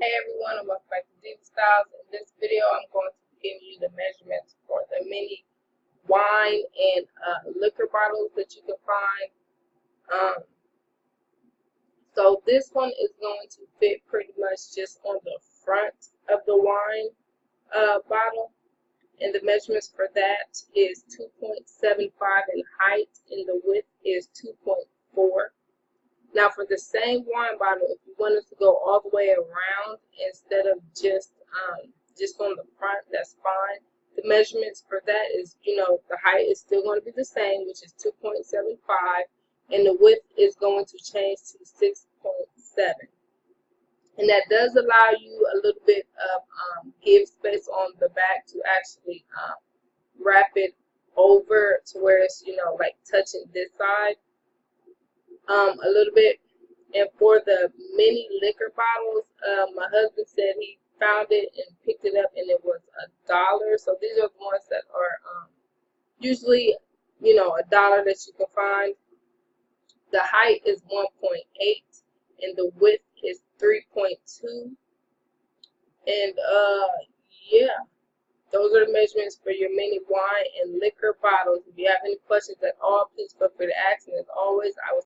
Hey everyone, and welcome back to Diva Styles. In this video, I'm going to be giving you the measurements for the mini wine and liquor bottles that you can find. So this one is going to fit pretty much just on the front of the wine bottle, and the measurements for that is 2.75 in height, and the width is 2.4. Now for the same wine bottle, if you want us to go all the way around instead of just on the front, that's fine. The measurements for that is, the height is still going to be the same, which is 2.75, and the width is going to change to 6.7. And that does allow you a little bit of give space on the back to actually wrap it over to where it's, like touching this side a little bit. And for the mini liquor bottles, my husband said he found it and picked it up, and it was $1. So these are the ones that are usually, $1 that you can find. The height is 1.8, and the width is 3.2. And yeah, those are the measurements for your mini wine and liquor bottles. If you have any questions at all, please feel free to ask. And as always, I will